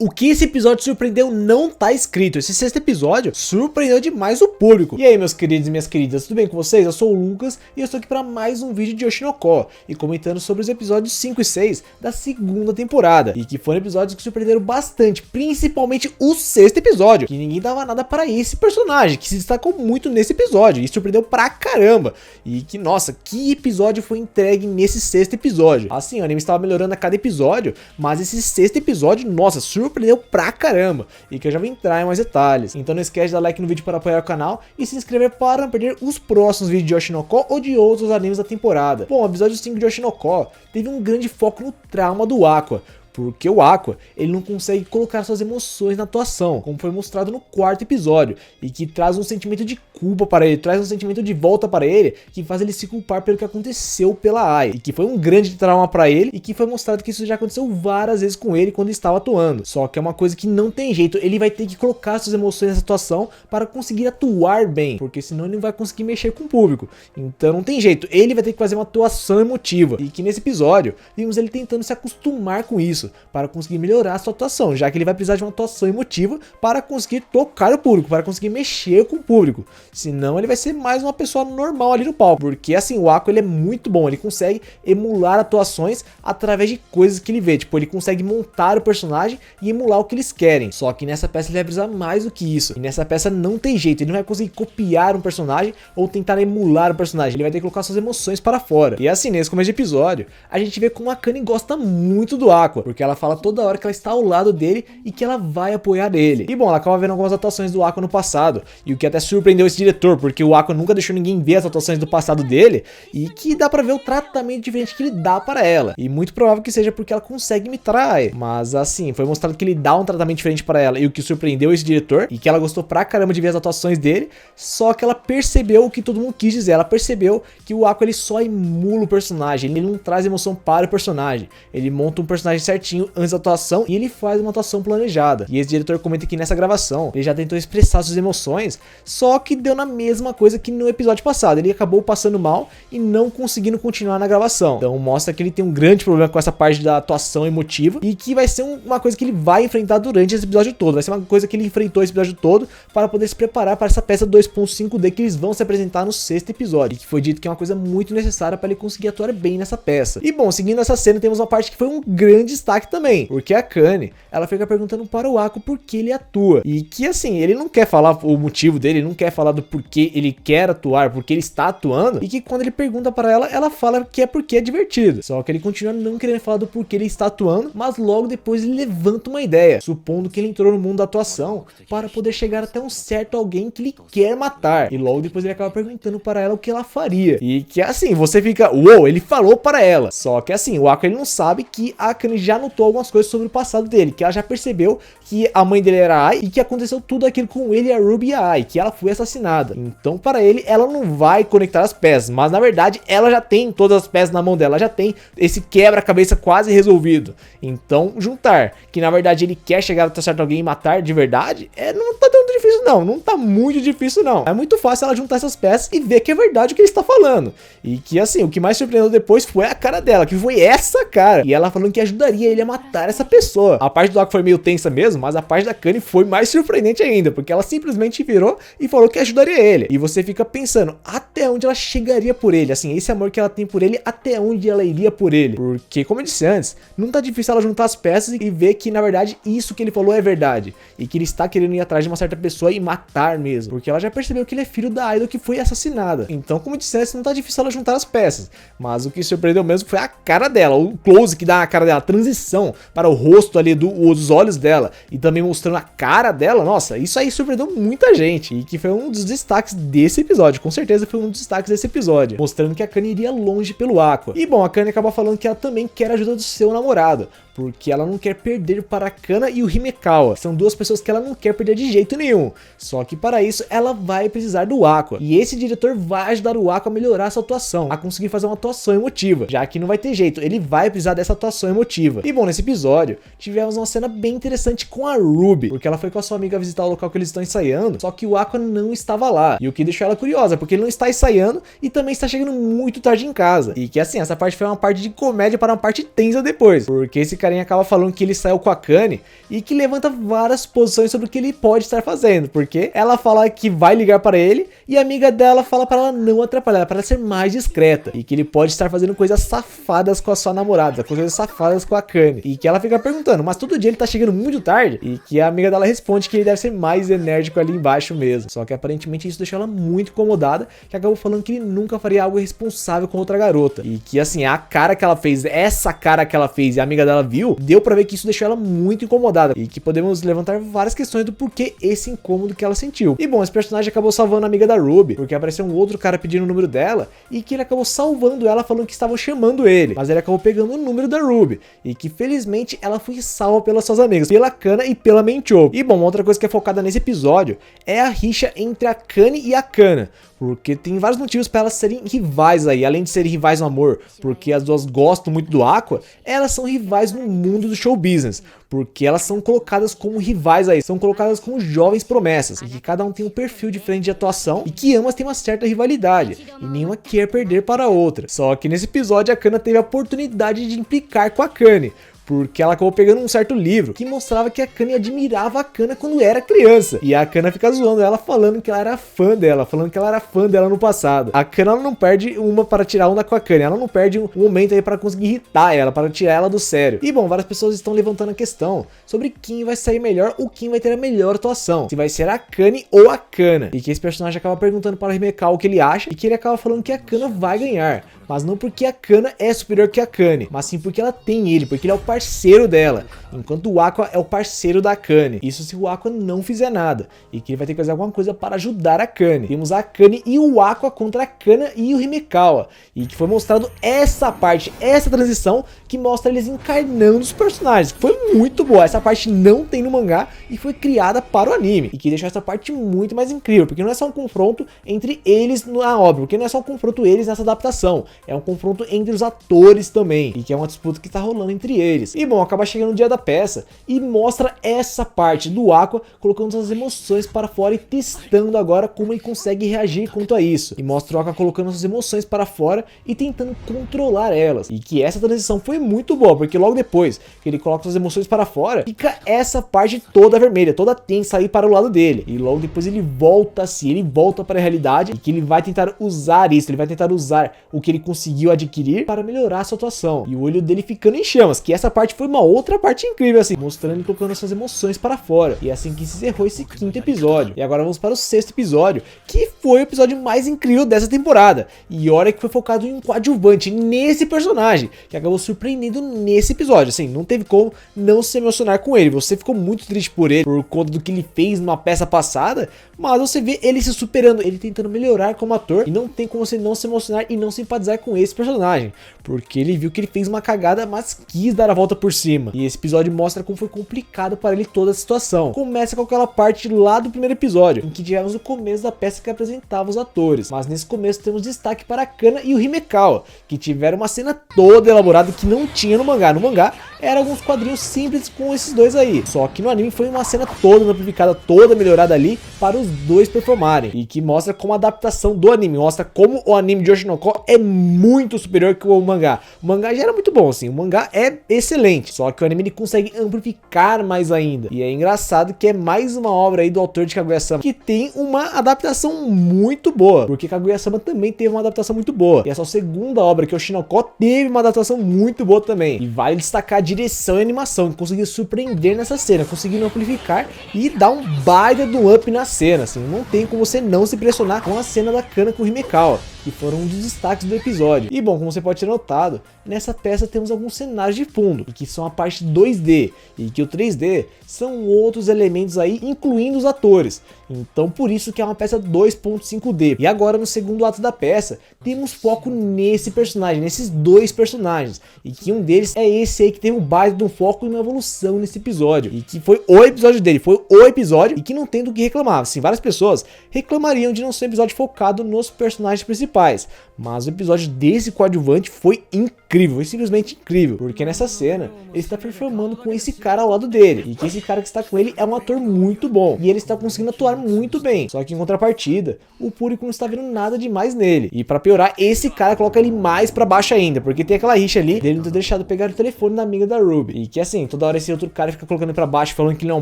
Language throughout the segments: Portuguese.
O que esse episódio surpreendeu não tá escrito. Esse sexto episódio surpreendeu demais o público. E aí, meus queridos e minhas queridas, tudo bem com vocês? Eu sou o Lucas e eu estou aqui para mais um vídeo de Oshinoko e comentando sobre os episódios 5 e 6 da segunda temporada. E que foram episódios que surpreenderam bastante, principalmente o sexto episódio, que ninguém dava nada para esse personagem, que se destacou muito nesse episódio e surpreendeu pra caramba. E que, nossa, que episódio foi entregue nesse sexto episódio. Assim, o anime estava melhorando a cada episódio, mas esse sexto episódio, nossa, surpreendeu pra caramba, e que eu já vou entrar em mais detalhes. Então não esquece de dar like no vídeo para apoiar o canal e se inscrever para não perder os próximos vídeos de Oshinoko ou de outros animes da temporada. Bom, o episódio 5 de Oshinoko teve um grande foco no trauma do Aqua, porque o Aqua, ele não consegue colocar suas emoções na atuação, como foi mostrado no quarto episódio, e que traz um sentimento de culpa para ele, traz um sentimento de volta para ele, que faz ele se culpar pelo que aconteceu pela Ai, e que foi um grande trauma para ele, e que foi mostrado que isso já aconteceu várias vezes com ele quando estava atuando. Só que é uma coisa que não tem jeito, ele vai ter que colocar suas emoções nessa atuação para conseguir atuar bem, porque senão ele não vai conseguir mexer com o público. Então não tem jeito, ele vai ter que fazer uma atuação emotiva, e que nesse episódio, vimos ele tentando se acostumar com isso, para conseguir melhorar a sua atuação, já que ele vai precisar de uma atuação emotiva para conseguir tocar o público, para conseguir mexer com o público. Senão ele vai ser mais uma pessoa normal ali no palco, porque assim, o Aqua ele é muito bom, ele consegue emular atuações através de coisas que ele vê, tipo, ele consegue montar o personagem e emular o que eles querem. Só que nessa peça ele vai precisar mais do que isso, e nessa peça não tem jeito, ele não vai conseguir copiar um personagem ou tentar emular um personagem, ele vai ter que colocar suas emoções para fora. E assim, nesse começo de episódio, a gente vê como a Akane gosta muito do Aqua, porque ela fala toda hora que ela está ao lado dele e que ela vai apoiar ele. E bom, ela acaba vendo algumas atuações do Aqua no passado, e o que até surpreendeu esse diretor, porque o Aqua nunca deixou ninguém ver as atuações do passado dele, e que dá pra ver o tratamento diferente que ele dá para ela. E muito provável que seja porque ela consegue imitar a Ai. Mas assim, foi mostrado que ele dá um tratamento diferente para ela, e o que surpreendeu esse diretor, e que ela gostou pra caramba de ver as atuações dele, só que ela percebeu o que todo mundo quis dizer, ela percebeu que o Aqua ele só emula o personagem, ele não traz emoção para o personagem, ele monta um personagem certinho antes da atuação e ele faz uma atuação planejada. E esse diretor comenta que nessa gravação ele já tentou expressar suas emoções, só que deu na mesma coisa que no episódio passado, ele acabou passando mal e não conseguindo continuar na gravação. Então mostra que ele tem um grande problema com essa parte da atuação emotiva, e que vai ser uma coisa que ele vai enfrentar durante esse episódio todo, vai ser uma coisa que ele enfrentou esse episódio todo para poder se preparar para essa peça 2.5D que eles vão se apresentar no sexto episódio, e que foi dito que é uma coisa muito necessária para ele conseguir atuar bem nessa peça. E bom, seguindo essa cena, temos uma parte que foi um grande destaque também, porque a Akane, ela fica perguntando para o Aqua por que ele atua, e que assim, ele não quer falar o motivo dele, ele não quer falar do porquê ele quer atuar, porque ele está atuando, e que quando ele pergunta para ela, ela fala que é porque é divertido, só que ele continua não querendo falar do porquê ele está atuando, mas logo depois ele levanta uma ideia, supondo que ele entrou no mundo da atuação para poder chegar até um certo alguém que ele quer matar, e logo depois ele acaba perguntando para ela o que ela faria, e que assim, você fica, uou, ele falou para ela, só que assim, o Aqua ele não sabe que a Akane já notou algumas coisas sobre o passado dele, que ela já percebeu que a mãe dele era a Ai, e que aconteceu tudo aquilo com ele, a Ruby e a Ai, que ela foi assassinada. Então para ele, ela não vai conectar as peças, mas na verdade ela já tem todas as peças na mão dela, ela já tem esse quebra-cabeça quase resolvido. Então juntar que na verdade ele quer chegar até certo alguém e matar de verdade, não tá tão difícil não tá muito difícil não. É muito fácil ela juntar essas peças e ver que é verdade o que ele está falando. E que assim, o que mais surpreendeu depois foi a cara dela, que foi essa cara, e ela falando que ajudaria ele a matar essa pessoa. A parte do Aqua foi meio tensa mesmo, mas a parte da Akane foi mais surpreendente ainda, porque ela simplesmente virou e falou que ajudaria ele. E você fica pensando, até onde ela chegaria por ele, assim, esse amor que ela tem por ele, até onde ela iria por ele. Porque, como eu disse antes, não tá difícil ela juntar as peças e ver que, na verdade, isso que ele falou é verdade. E que ele está querendo ir atrás de uma certa pessoa e matar mesmo. Porque ela já percebeu que ele é filho da Idol que foi assassinada. Então, como eu disse antes, não tá difícil ela juntar as peças. Mas o que surpreendeu mesmo foi a cara dela, o close que dá na cara dela, a transição para o rosto ali dos olhos dela e também mostrando a cara dela. Nossa, isso aí surpreendeu muita gente, e que foi um dos destaques desse episódio, com certeza foi um dos destaques desse episódio, mostrando que a Akane iria longe pelo Aqua. E bom, a Akane acaba falando que ela também quer a ajuda do seu namorado, porque ela não quer perder para a Kana e o Himekawa, são duas pessoas que ela não quer perder de jeito nenhum, só que para isso ela vai precisar do Aqua, e esse diretor vai ajudar o Aqua a melhorar sua atuação, a conseguir fazer uma atuação emotiva, já que não vai ter jeito, ele vai precisar dessa atuação emotiva. E bom, nesse episódio tivemos uma cena bem interessante com a Ruby, porque ela foi com a sua amiga visitar o local que eles estão ensaiando, só que o Aqua não estava lá, e o que deixou ela curiosa, porque ele não está ensaiando e também está chegando muito tarde em casa, e que assim, essa parte foi uma parte de comédia para uma parte tensa depois, porque esse cara carinha acaba falando que ele saiu com a Akane e que levanta várias posições sobre o que ele pode estar fazendo, porque ela fala que vai ligar para ele e a amiga dela fala para ela não atrapalhar, para ela ser mais discreta, e que ele pode estar fazendo coisas safadas com a sua namorada, coisas safadas com a Akane, e que ela fica perguntando, mas todo dia ele tá chegando muito tarde? E que a amiga dela responde que ele deve ser mais enérgico ali embaixo mesmo. Só que aparentemente isso deixou ela muito incomodada, que acabou falando que ele nunca faria algo irresponsável com outra garota, e que assim, a cara que ela fez, essa cara que ela fez e a amiga dela viu, deu pra ver que isso deixou ela muito incomodada, e que podemos levantar várias questões do porquê esse incômodo que ela sentiu. E bom, esse personagem acabou salvando a amiga da Ruby, porque apareceu um outro cara pedindo o número dela, e que ele acabou salvando ela falando que estavam chamando ele, mas ele acabou pegando o número da Ruby, e que felizmente ela foi salva pelas suas amigas, pela Akane e pela Menchou. E bom, outra coisa que é focada nesse episódio é a rixa entre a Akane e a Kana, porque tem vários motivos para elas serem rivais aí, além de serem rivais no amor, porque as duas gostam muito do Aqua, elas são rivais no mundo do show business, porque elas são colocadas como rivais aí, são colocadas como jovens promessas, e que cada um tem um perfil diferente de atuação, e que ambas têm uma certa rivalidade, e nenhuma quer perder para a outra. Só que nesse episódio a Kana teve a oportunidade de implicar com a Akane, porque ela acabou pegando um certo livro que mostrava que a Akane admirava a Kana quando era criança. E a Kana fica zoando ela, falando que ela era fã dela, falando que ela era fã dela no passado. A Kana, ela não perde uma para tirar onda com a Akane, ela não perde um momento aí para conseguir irritar ela, para tirar ela do sério. E bom, várias pessoas estão levantando a questão sobre quem vai sair melhor ou quem vai ter a melhor atuação, se vai ser a Akane ou a Kana. E que esse personagem acaba perguntando para o Himekawa o que ele acha, e que ele acaba falando que a Kana vai ganhar, mas não porque a Kana é superior que a Akane, mas sim porque ela tem ele, porque ele é o parceiro dela, enquanto o Aqua é o parceiro da Akane. Isso se o Aqua não fizer nada, e que ele vai ter que fazer alguma coisa para ajudar a Akane. Temos a Akane e o Aqua contra a Kana e o Himekawa, e que foi mostrado essa parte, essa transição que mostra eles encarnando os personagens, que foi muito boa. Essa parte não tem no mangá e foi criada para o anime, e que deixou essa parte muito mais incrível, porque não é só um confronto entre eles na obra, porque não é só um confronto eles nessa adaptação, é um confronto entre os atores também, e que é uma disputa que tá rolando entre eles. E bom, acaba chegando o dia da peça e mostra essa parte do Aqua colocando suas emoções para fora e testando agora como ele consegue reagir quanto a isso. E mostra o Aqua colocando suas emoções para fora e tentando controlar elas. E que essa transição foi muito boa, porque logo depois que ele coloca suas emoções para fora, fica essa parte toda vermelha, toda tensa aí para o lado dele. E logo depois ele volta assim, ele volta para a realidade, e que ele vai tentar usar isso, ele vai tentar usar o que ele conseguiu adquirir para melhorar a sua atuação. E o olho dele ficando em chamas, que essa parte foi uma outra parte incrível assim, mostrando ele colocando suas emoções para fora. E é assim que se encerrou esse quinto episódio. E agora vamos para o sexto episódio, que foi o episódio mais incrível dessa temporada. E olha que foi focado em um coadjuvante, nesse personagem, que acabou surpreendendo nesse episódio. Assim, não teve como não se emocionar com ele. Você ficou muito triste por ele, por conta do que ele fez numa peça passada, mas você vê ele se superando, ele tentando melhorar como ator, e não tem como você não se emocionar e não simpatizar com esse personagem, porque ele viu que ele fez uma cagada, mas quis dar a volta por cima. E esse episódio mostra como foi complicado para ele toda a situação. Começa com aquela parte lá do primeiro episódio, em que tivemos o começo da peça que apresentava os atores, mas nesse começo temos destaque para a Kana e o Himekawa, que tiveram uma cena toda elaborada que não tinha no mangá. No mangá eram alguns quadrinhos simples com esses dois aí, só que no anime foi uma cena toda amplificada, toda melhorada ali para os dois performarem, e que mostra como a adaptação do anime, mostra como o anime de Oshinoko é muito superior que o mangá. O mangá já era muito bom assim, o mangá é excelente, só que o anime ele consegue amplificar mais ainda. E é engraçado que é mais uma obra aí do autor de Kaguya-sama que tem uma adaptação muito boa, porque Kaguya-sama também teve uma adaptação muito boa, e essa é a segunda obra que o Oshinoko teve uma adaptação muito boa também. E vale destacar a direção e a animação, que conseguiu surpreender nessa cena, conseguindo amplificar e dar um baita do up na cena, assim, não tem como você não se impressionar com a cena da Kana com o Himekawa, que foram um dos destaques do episódio. E bom, como você pode ter notado, nessa peça temos alguns cenários de fundo, e que são a parte 2D, e que o 3D são outros elementos aí, incluindo os atores. Então por isso que é uma peça 2.5D. E agora no segundo ato da peça, temos foco nesse personagem, nesses dois personagens, e que um deles é esse aí que tem um baita de um foco e uma evolução nesse episódio, e que foi o episódio dele, foi o episódio, e que não tem do que reclamar. Assim, várias pessoas reclamariam de não ser um episódio focado nos personagens principais, principais. Mas o episódio desse coadjuvante foi incrível, foi simplesmente incrível. Porque nessa cena, ele está performando com esse cara ao lado dele. E que esse cara que está com ele é um ator muito bom. E ele está conseguindo atuar muito bem. Só que em contrapartida, o público não está vendo nada demais nele. E pra piorar, esse cara coloca ele mais pra baixo ainda. Porque tem aquela rixa ali dele não ter deixado pegar o telefone da amiga da Ruby. E que assim, toda hora esse outro cara fica colocando ele pra baixo, falando que ele é um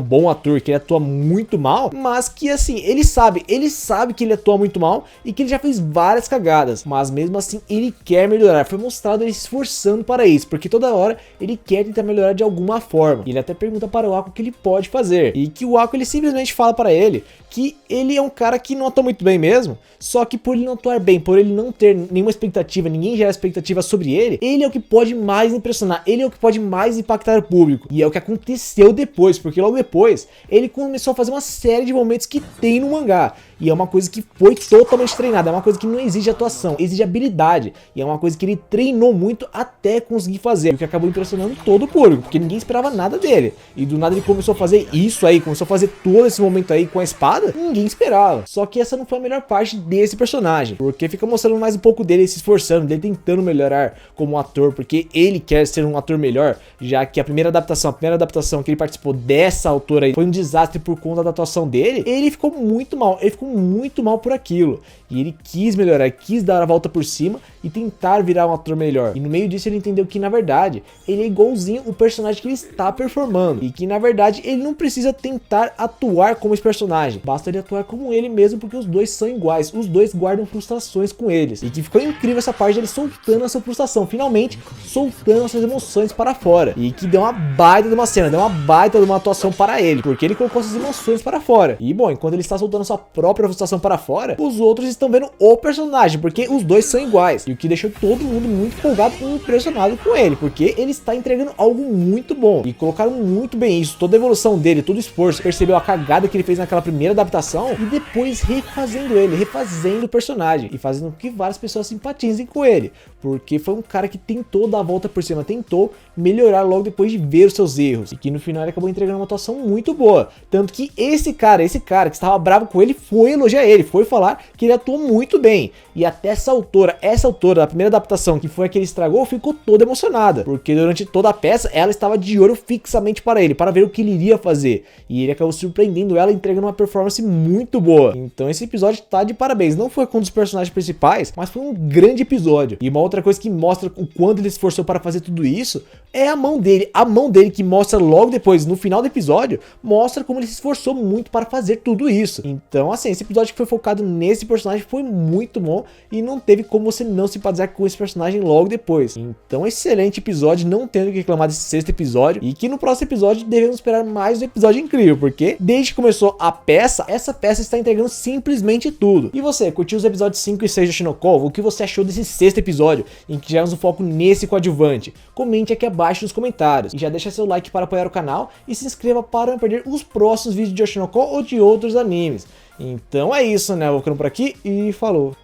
bom ator, que ele atua muito mal. Mas que assim, ele sabe que ele atua muito mal e que ele já fez várias cagadas. Mas mesmo assim, ele quer melhorar. Foi mostrado ele se esforçando para isso. Porque toda hora ele quer tentar melhorar de alguma forma. E ele até pergunta para o Akko o que ele pode fazer. E que o Akko ele simplesmente fala para ele que ele é um cara que não atua muito bem mesmo, só que por ele não atuar bem, por ele não ter nenhuma expectativa, ninguém gera expectativa sobre ele é o que pode mais impressionar, ele é o que pode mais impactar o público. E é o que aconteceu depois, porque logo depois ele começou a fazer uma série de momentos que tem no mangá. E é uma coisa que foi totalmente treinada, é uma coisa que não exige atuação, exige habilidade. E é uma coisa que ele treinou muito até conseguir fazer, o que acabou impressionando todo o público, porque ninguém esperava nada dele. E do nada ele começou a fazer isso aí, começou a fazer todo esse momento aí com a espada, ninguém esperava. Só que essa não foi a melhor parte desse personagem, porque fica mostrando mais um pouco dele se esforçando, dele tentando melhorar como ator, porque ele quer ser um ator melhor, já que a primeira adaptação que ele participou dessa autora aí foi um desastre por conta da atuação dele. Ele ficou muito mal por aquilo, e ele quis melhorar, quis dar a volta por cima e tentar virar um ator melhor. E no meio disso ele entendeu que na verdade ele é igualzinho o personagem que ele está performando, e que na verdade ele não precisa tentar atuar como esse personagem, basta ele atuar como ele mesmo, porque os dois são iguais, os dois guardam frustrações com eles. E que ficou incrível essa parte dele soltando a sua frustração, finalmente soltando as suas emoções para fora, e que deu uma baita de uma cena, deu uma baita de uma atuação para ele, porque ele colocou suas emoções para fora. E bom, enquanto ele está soltando a sua própria frustração para fora, os outros estão vendo o personagem, porque os dois são iguais, e o que deixou todo mundo muito empolgado e impressionado com ele, porque ele está entregando algo muito bom. E colocaram muito bem isso, toda a evolução dele, todo o esforço, percebeu a cagada que ele fez naquela primeira adaptação, e depois refazendo ele, refazendo o personagem, e fazendo com que várias pessoas simpatizem com ele, porque foi um cara que tentou dar a volta por cima, tentou melhorar logo depois de ver os seus erros, e que no final ele acabou entregando uma atuação muito boa. Tanto que esse cara que estava bravo com ele, foi elogiar ele, foi falar que ele atuou muito bem. E até essa autora da primeira adaptação, que foi a que ele estragou, ficou toda emocionada, porque durante toda a peça ela estava de olho fixamente para ele, para ver o que ele iria fazer, e ele acabou surpreendendo ela, entregando uma performance muito boa. Então esse episódio tá de parabéns, não foi com um dos personagens principais, mas foi um grande episódio. E uma outra coisa que mostra o quanto ele se esforçou para fazer tudo isso é a mão dele que mostra logo depois, no final do episódio, mostra como ele se esforçou muito para fazer tudo isso. Então assim, esse episódio que foi focado nesse personagem foi muito bom, e não teve como você não simpatizar com esse personagem logo depois. Então excelente episódio, não tendo que reclamar desse sexto episódio, e que no próximo episódio devemos esperar mais um episódio incrível, porque desde que começou a peça, essa peça está entregando simplesmente tudo. E você, curtiu os episódios 5 e 6 de Oshinoko? O que você achou desse sexto episódio, em que tivemos um foco nesse coadjuvante? Comente aqui abaixo nos comentários, e já deixa seu like para apoiar o canal, e se inscreva para não perder os próximos vídeos de Oshinoko ou de outros animes. Então é isso, né? Eu vou ficando por aqui e falou!